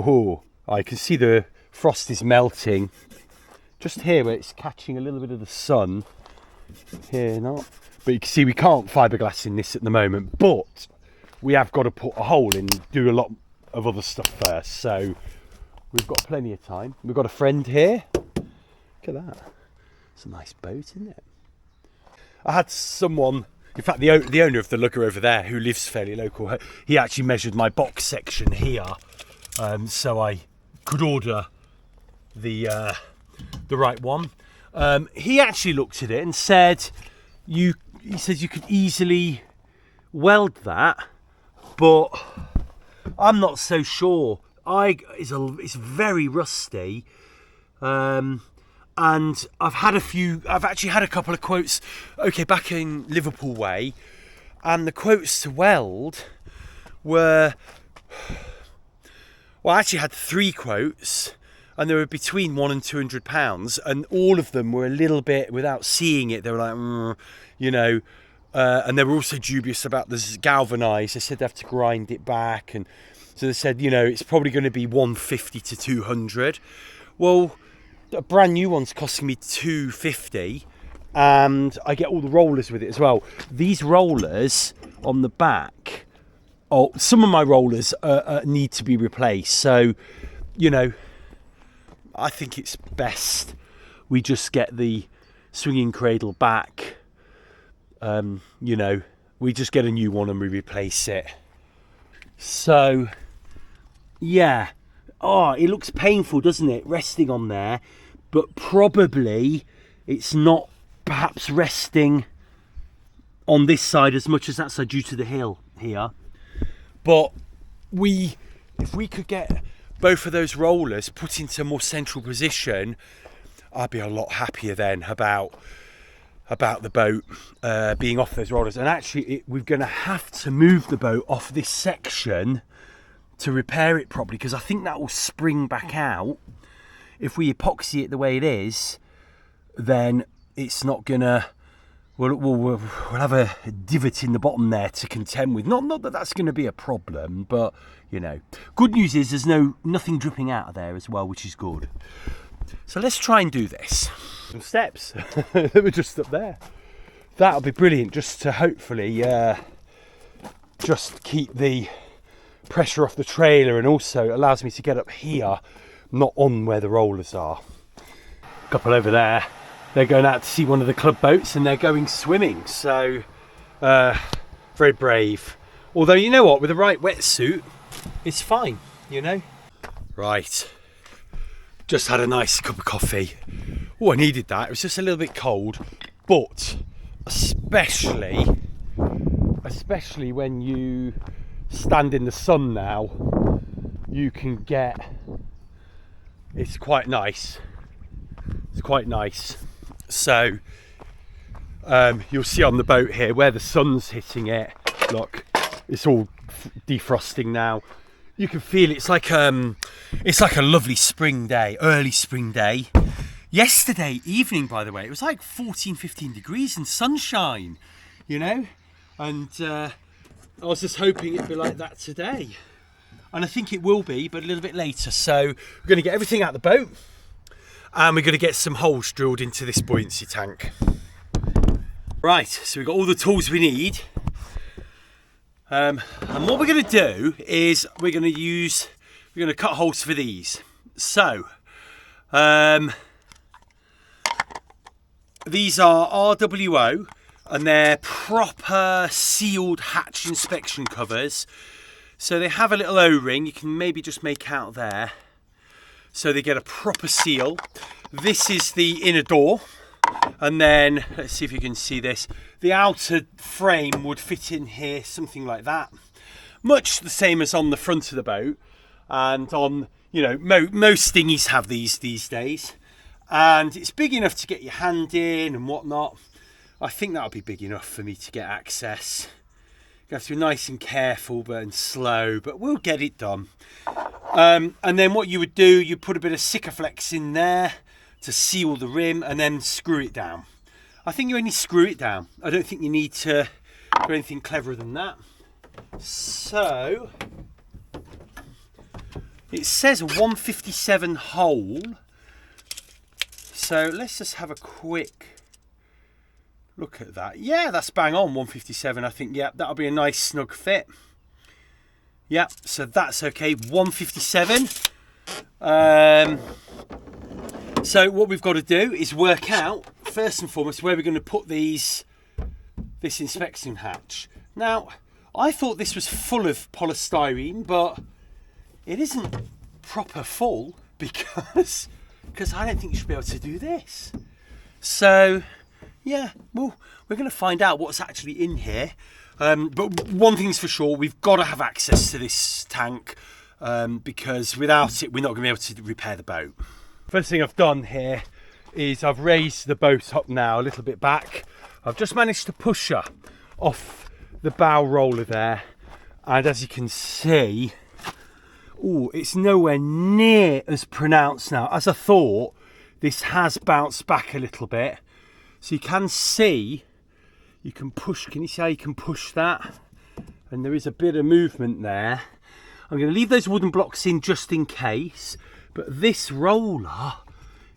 Oh, I can see the frost is melting. Just here where it's catching a little bit of the sun. Here not. But you can see we can't fiberglass in this at the moment. But we have got to put a hole in and do a lot of other stuff first. So we've got plenty of time. We've got a friend here. Look at that. It's a nice boat, isn't it? I had someone, in fact the owner of the lugger over there, who lives fairly local, he actually measured my box section here, so I could order the right one. He actually looked at it and said he said you could easily weld that, but I'm not so sure. It's very rusty. And I've actually had a couple of quotes, okay, back in Liverpool way, and the quotes to weld were, well, I actually had 3 quotes, and they were between £100 and £200, and all of them were a little bit, without seeing it, they were like, and they were also dubious about this galvanised. They said they have to grind it back, and so they said, it's probably going to be 150 to 200. Well, a brand new one's costing me £250, and I get all the rollers with it as well. These rollers on the back, some of my rollers need to be replaced. So, I think it's best we just get the swinging cradle back. We just get a new one and we replace it. So, yeah. Oh, it looks painful, doesn't it, resting on there? But probably it's not perhaps resting on this side as much as that side due to the hill here. But if we could get both of those rollers put into a more central position, I'd be a lot happier then about the boat being off those rollers. And actually, we're going to have to move the boat off this section to repair it properly, because I think that will spring back out. If we epoxy it the way it is, then it's not gonna, we'll have a divot in the bottom there to contend with. Not that that's going to be a problem, but good news is there's nothing dripping out of there as well, which is good. So let's try and do this. Some steps that were just up there. That'll be brilliant, just to hopefully just keep the pressure off the trailer, and also allows me to get up here, not on where the rollers are. Couple over there, they're going out to see one of the club boats and they're going swimming, so very brave. Although, you know what, with the right wetsuit it's fine, Right, just had a nice cup of coffee. Oh, I needed that. It was just a little bit cold, but especially when you stand in the sun now, you can get, it's quite nice. So you'll see on the boat here where the sun's hitting it, look, it's all defrosting now. You can feel it's like a lovely spring day, early spring day. Yesterday evening, by the way, it was like 14-15 degrees and sunshine, and I was just hoping it'd be like that today, and I think it will be, but a little bit later. So we're going to get everything out of the boat, and we're going to get some holes drilled into this buoyancy tank. Right, so we've got all the tools we need, and what we're going to do is we're going to cut holes for these. So these are RWO, and they're proper sealed hatch inspection covers. So they have a little O-ring, you can maybe just make out there. So they get a proper seal. This is the inner door, and then let's see if you can see this. The outer frame would fit in here, something like that. Much the same as on the front of the boat, and on, most dinghies have these days. And it's big enough to get your hand in and whatnot. I think that'll be big enough for me to get access. You have to be nice and careful and slow, but we'll get it done. And then what you would do, you put a bit of Sikaflex in there to seal the rim, and then screw it down. I think you only screw it down. I don't think you need to do anything cleverer than that. So It says 157 hole. So let's just have a quick look at that. Yeah, that's bang on, 157. I think, yeah, that'll be a nice snug fit. Yeah, so that's okay, 157. So what we've got to do is work out, first and foremost, where we're going to put this inspection hatch. Now, I thought this was full of polystyrene, but it isn't proper full because I don't think you should be able to do this. So, yeah, well, we're going to find out what's actually in here. But one thing's for sure, we've got to have access to this tank because without it, we're not going to be able to repair the boat. First thing I've done here is I've raised the boat up now a little bit back. I've just managed to push her off the bow roller there. And as you can see, oh, it's nowhere near as pronounced now. As I thought, this has bounced back a little bit. So you can see, you can push, can you see how you can push that? And there is a bit of movement there. I'm going to leave those wooden blocks in just in case. But this roller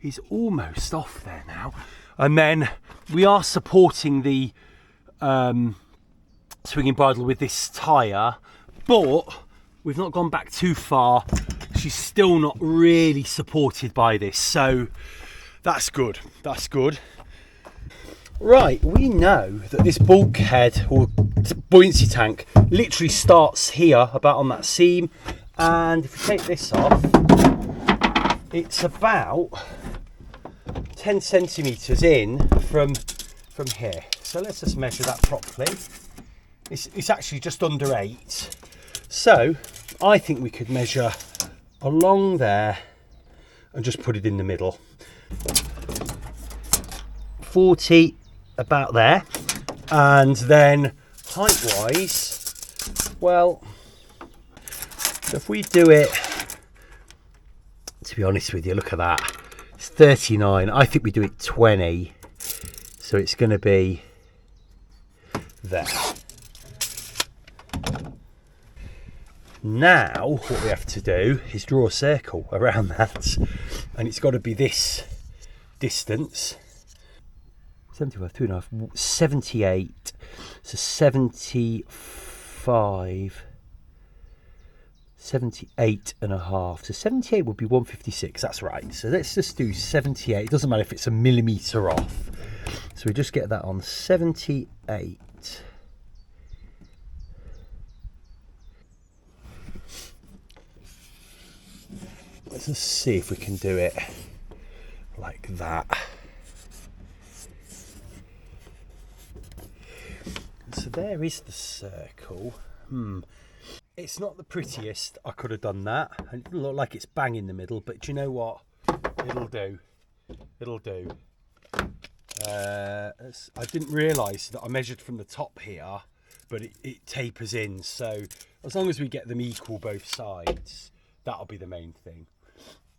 is almost off there now. And then we are supporting the swinging bridle with this tyre, but we've not gone back too far. She's still not really supported by this, so that's good. That's good. Right, we know that this bulkhead or buoyancy tank literally starts here, about on that seam, and if we take this off, it's about 10 centimetres in from here. So let's just measure that properly. It's actually just under 8. So I think we could measure along there and just put it in the middle. 40, about there. And then height wise, well, if we do it, to be honest with you, look at that. It's 39. I think we do it 20. So it's going to be there. Now, what we have to do is draw a circle around that. And it's got to be this distance. 75, 2.5, 78. So 75. 78.5. So 78 would be 156. That's right. So let's just do 78. It doesn't matter if it's a millimetre off. So we just get that on 78. Let's just see if we can do it like that. So there is the circle. It's not the prettiest. I could have done that. It doesn't look like it's bang in the middle, but do you know what? It'll do. It'll do. I didn't realise that I measured from the top here, but it tapers in. So as long as we get them equal both sides, that'll be the main thing.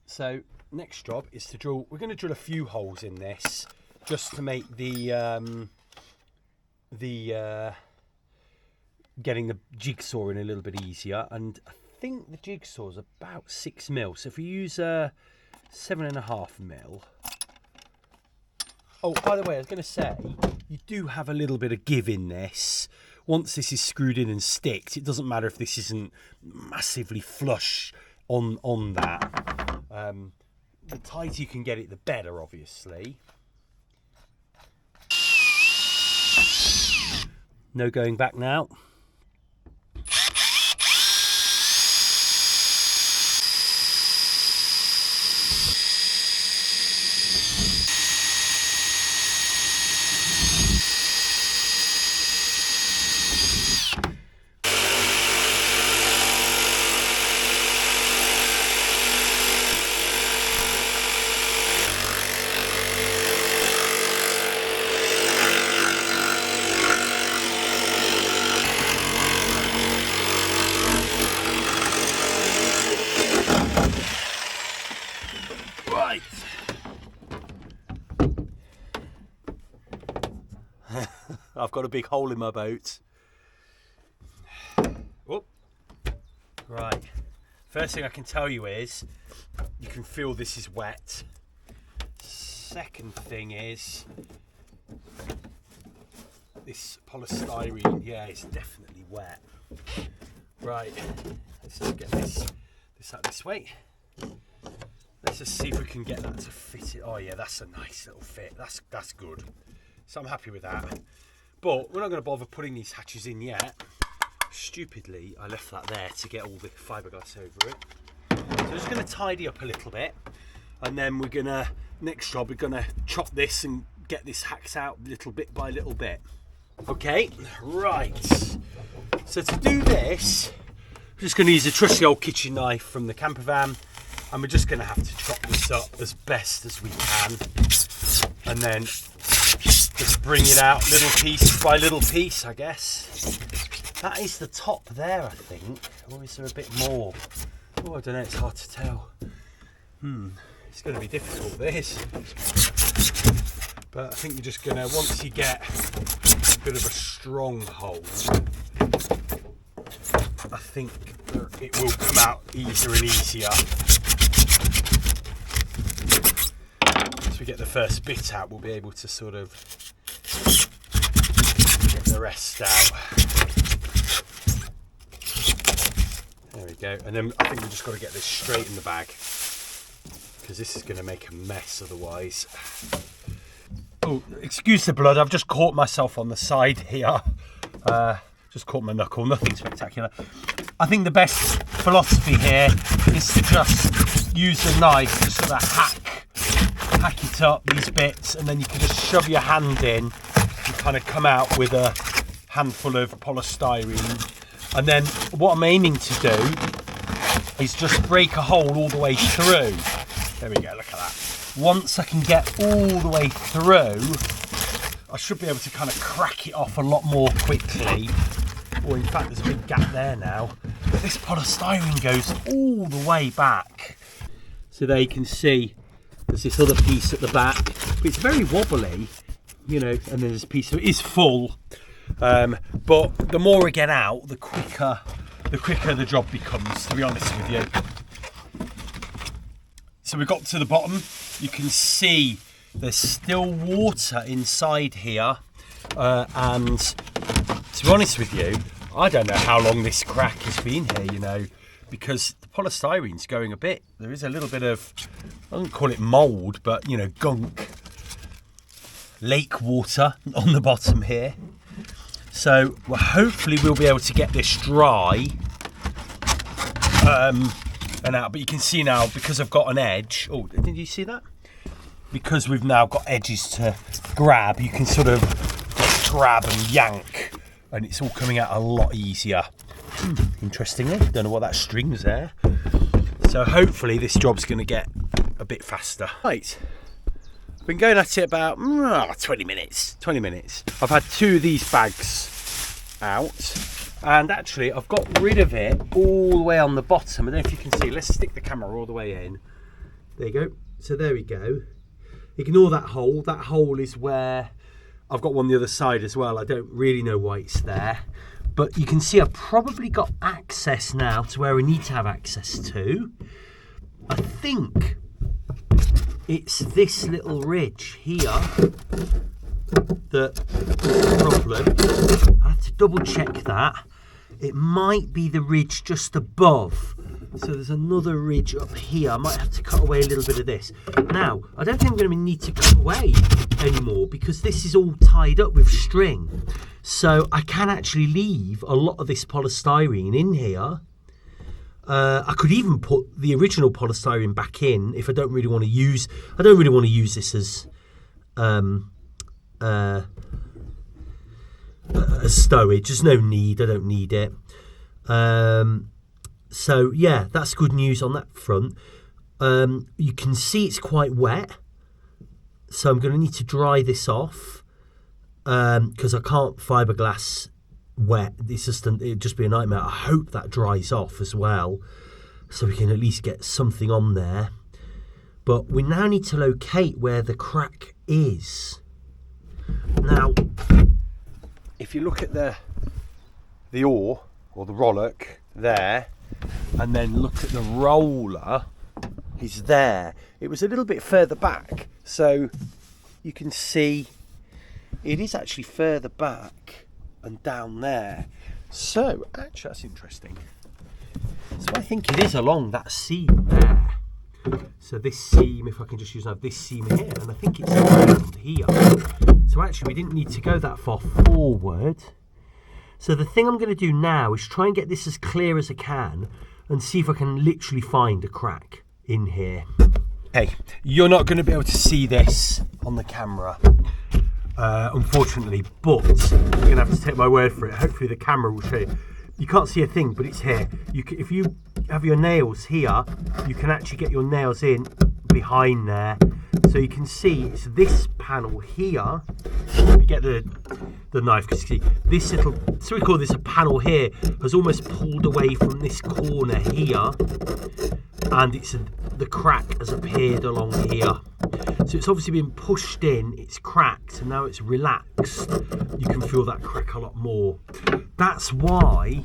So next job is to drill. We're going to drill a few holes in this just to make the getting the jigsaw in a little bit easier. And I think the jigsaw's about 6 mil. So if we use 7.5 mil. Oh, by the way, I was going to say, you do have a little bit of give in this. Once this is screwed in and sticked, it doesn't matter if this isn't massively flush on that. The tighter you can get it, the better, obviously. No going back now. I've got a big hole in my boat. Oh, right. First thing I can tell you is you can feel this is wet. Second thing is this polystyrene, yeah, it's definitely wet. Right, let's just get this out this way. Let's just see if we can get that to fit it. Oh yeah, that's a nice little fit. That's good. So I'm happy with that. But we're not going to bother putting these hatches in yet. Stupidly, I left that there to get all the fiberglass over it. So I'm just going to tidy up a little bit, and then we're going to, next job, we're going to chop this and get this hacked out little bit by little bit. Okay, right. So to do this, I'm just going to use a trusty old kitchen knife from the camper van, and we're just going to have to chop this up as best as we can, and then just bring it out little piece by little piece, I guess. That is the top there, I think. Or is there a bit more? Oh, I don't know, it's hard to tell. It's going to be difficult, this. But I think you're just going to, once you get a bit of a strong hold, I think it will come out easier and easier. Once we get the first bit out, we'll be able to sort of get the rest out. There we go. And then I think we've just got to get this straight in the bag, because this is going to make a mess otherwise. Oh, excuse the blood, I've just caught myself on the side here. Just caught my knuckle, nothing spectacular. I think the best philosophy here is to just use the knife to sort of hack it up, these bits, and then you can just shove your hand in and kind of come out with a handful of polystyrene. And then what I'm aiming to do is just break a hole all the way through. There we go, look at that. Once I can get all the way through, I should be able to kind of crack it off a lot more quickly. Or in fact, there's a big gap there now. But this polystyrene goes all the way back. So there you can see there's this other piece at the back. But it's very wobbly, you know, and then there's a piece that is full. But the more I get out, the quicker the job becomes, to be honest with you. So we've got to the bottom. You can see there's still water inside here, and to be honest with you, I don't know how long this crack has been here, you know, because the polystyrene's going a bit. There is a little bit of, I wouldn't call it mould, but, you know, gunk, lake water on the bottom here. So hopefully we'll be able to get this dry and out. But you can see now, because I've got an edge. Oh, did you see that? Because we've now got edges to grab, you can sort of grab and yank, and it's all coming out a lot easier. Interestingly, don't know what that string's there. So hopefully this job's going to get a bit faster. Right. Been going at it about 20 minutes. I've had 2 of these bags out, and actually I've got rid of it all the way on the bottom. I don't know if you can see. Let's stick the camera all the way in. There you go. So there we go. Ignore that hole. That hole is where I've got one the other side as well. I don't really know why it's there, but you can see I've probably got access now to where we need to have access to. I think it's this little ridge here that's the problem. I have to double check that. It might be the ridge just above. So there's another ridge up here. I might have to cut away a little bit of this. Now, I don't think I'm going to need to cut away anymore, because this is all tied up with string. So I can actually leave a lot of this polystyrene in here. I could even put the original polystyrene back in if I don't really want to use. I don't really want to use this as stowage. There's no need. I don't need it. So yeah, that's good news on that front. You can see it's quite wet, so I'm going to need to dry this off, because I can't fiberglass wet. It'd just be a nightmare. I hope that dries off as well, so we can at least get something on there. But we now need to locate where the crack is. Now, if you look at the oar or the rollock there, and then look at the roller is there. It was a little bit further back, so you can see it is actually further back and down there. So actually that's interesting. So I think it is along that seam there. So this seam, if I can just use this seam here, and I think it's around here. So actually we didn't need to go that far forward. So the thing I'm going to do now is try and get this as clear as I can and see if I can literally find a crack in here. Hey, you're not going to be able to see this on the camera, unfortunately, but you're going to have to take my word for it. Hopefully the camera will show you. You can't see a thing, but it's here. If you have your nails here, you can actually get your nails in behind there. So you can see it's this panel here. Let me get the knife, because you see this little, so we call this a panel here, has almost pulled away from this corner here, and the crack has appeared along here. So it's obviously been pushed in, it's cracked, and now it's relaxed. You can feel that crack a lot more. That's why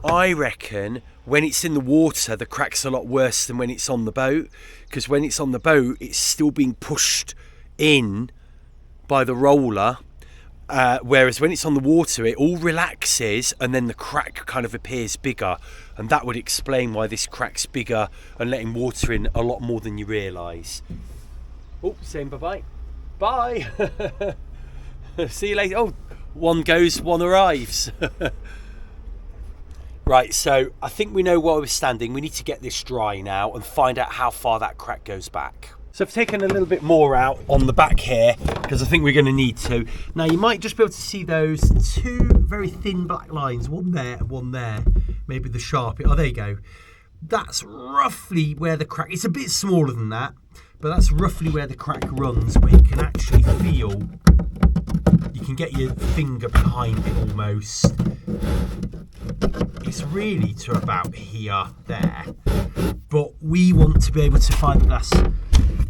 I reckon when it's in the water, the crack's a lot worse than when it's on the boat, because when it's on the boat, it's still being pushed in by the roller, whereas when it's on the water, it all relaxes and then the crack kind of appears bigger, and that would explain why this crack's bigger and letting water in a lot more than you realise. Oh, saying bye-bye. Bye! See you later. Oh, one goes, one arrives. Right, so I think we know where we're standing. We need to get this dry now and find out how far that crack goes back. So I've taken a little bit more out on the back here because I think we're going to need to. Now you might just be able to see those two very thin black lines, one there and one there. Maybe the Sharpie. Oh, there you go. That's roughly where the crack, it's a bit smaller than that, but that's roughly where the crack runs, where you can actually feel, you can get your finger behind it almost. It's really to about here, there, but we want to be able to find the glass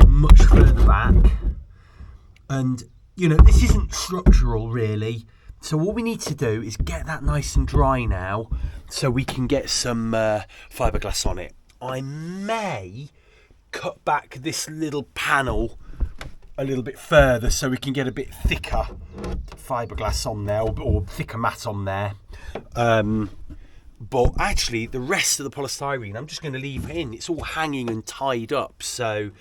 much further back, and you know, this isn't structural really, so all we need to do is get that nice and dry now so we can get some fiberglass on it. I may cut back this little panel a little bit further so we can get a bit thicker fiberglass on there, or thicker mat on there. But actually the rest of the polystyrene I'm just going to leave in. It's all hanging and tied up, so I'm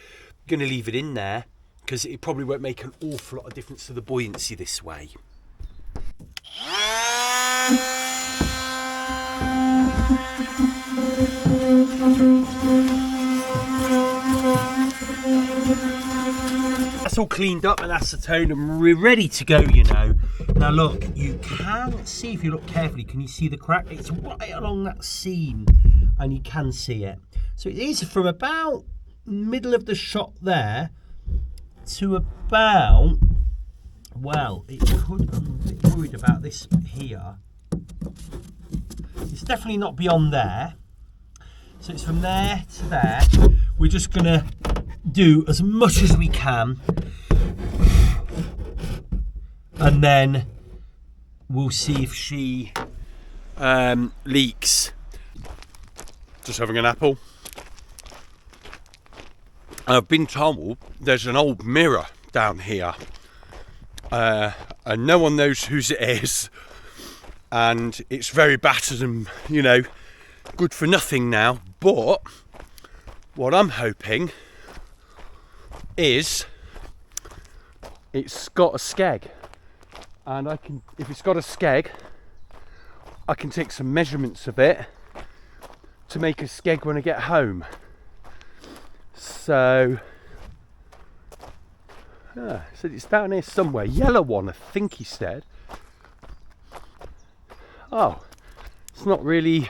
going to leave it in there because it probably won't make an awful lot of difference to the buoyancy this way. That's all cleaned up and acetone, and we're ready to go, you know. Now look, you can see, if you look carefully, can you see the crack? It's right along that seam and you can see it. So it is from about middle of the shot there to about, well, it could, I'm a bit worried about this here. It's definitely not beyond there. So it's from there to there. We're just gonna do as much as we can, and then we'll see if she leaks. Just having an apple. I've been told there's an old mirror down here, and no one knows whose it is, and it's very battered and, you know, good for nothing now. But what I'm hoping is it's got a skeg, and I can, if it's got a skeg, I can take some measurements of it to make a skeg when I get home. So said it's down here somewhere, yellow one I think he said. Oh, it's not really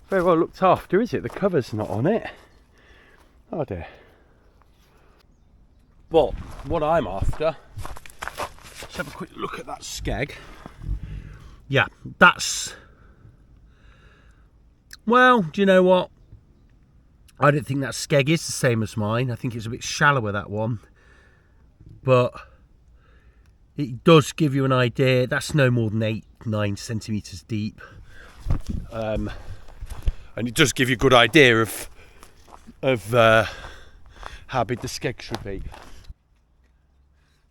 very well looked after, is it? The cover's not on it. Oh dear. But what I'm after, let's have a quick look at that skeg. Yeah, that's, well, do you know what? I don't think that skeg is the same as mine. I think it's a bit shallower, that one. But it does give you an idea. That's no more than 8-9 centimetres deep. and it does give you a good idea of how big the skeg should be.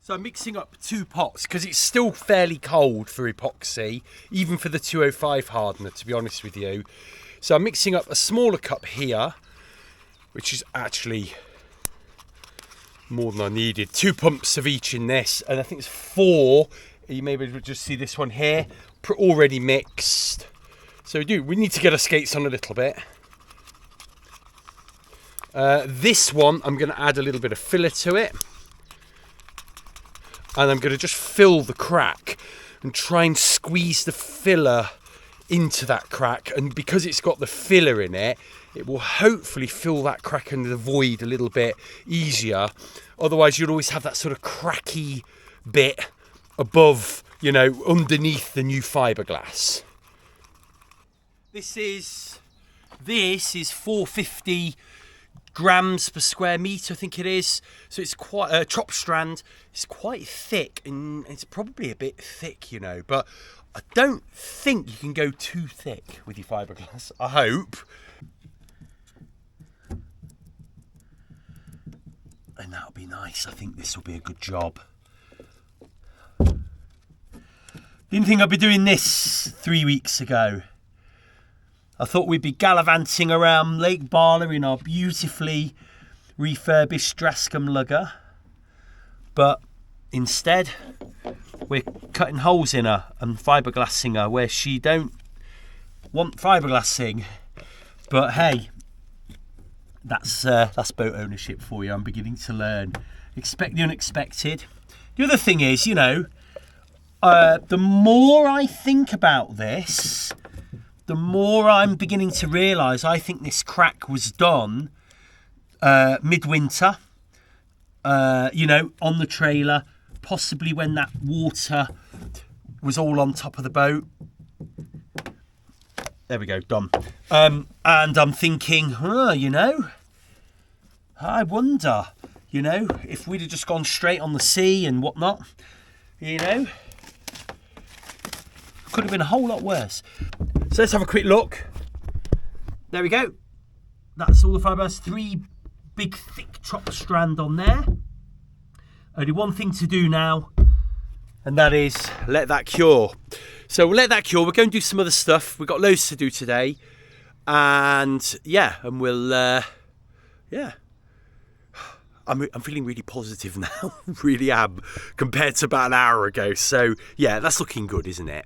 So I'm mixing up 2 pots because it's still fairly cold for epoxy, even for the 205 hardener, to be honest with you. So I'm mixing up a smaller cup here, which is actually more than I needed. 2 pumps of each in this, and I think it's 4. You maybe just see this one here, already mixed. So we need to get our skates on a little bit. This one, I'm going to add a little bit of filler to it. And I'm going to just fill the crack and try and squeeze the filler into that crack. And because it's got the filler in it, it will hopefully fill that crack and the void a little bit easier. Otherwise, you'd always have that sort of cracky bit above, you know, underneath the new fiberglass. This is 450 grams per square metre, I think it is. So it's quite a chop strand. It's quite thick, and it's probably a bit thick, you know, but I don't think you can go too thick with your fiberglass. I hope. And that'll be nice. I think this will be a good job. Didn't think I'd be doing this 3 weeks ago. I thought we'd be gallivanting around Lake Barla in our beautifully refurbished Drascombe Lugger. But instead, we're cutting holes in her and fiberglassing her where she don't want fiberglassing. But hey, that's boat ownership for you. I'm beginning to learn. Expect the unexpected. The other thing is, you know, the more I think about this, the more I'm beginning to realise I think this crack was done midwinter, you know, on the trailer, possibly when that water was all on top of the boat. There we go, done. And I'm thinking, you know, I wonder, you know, if we'd have just gone straight on the sea and whatnot, you know, could have been a whole lot worse. So let's have a quick look. There we go. That's all the fiberglass. 3 big thick chop strand on there. Only one thing to do now, and that is let that cure. So we'll let that cure. We're going to do some other stuff. We've got loads to do today. And yeah, and we'll, yeah. I'm feeling really positive now. Really am, compared to about an hour ago. So yeah, that's looking good, isn't it?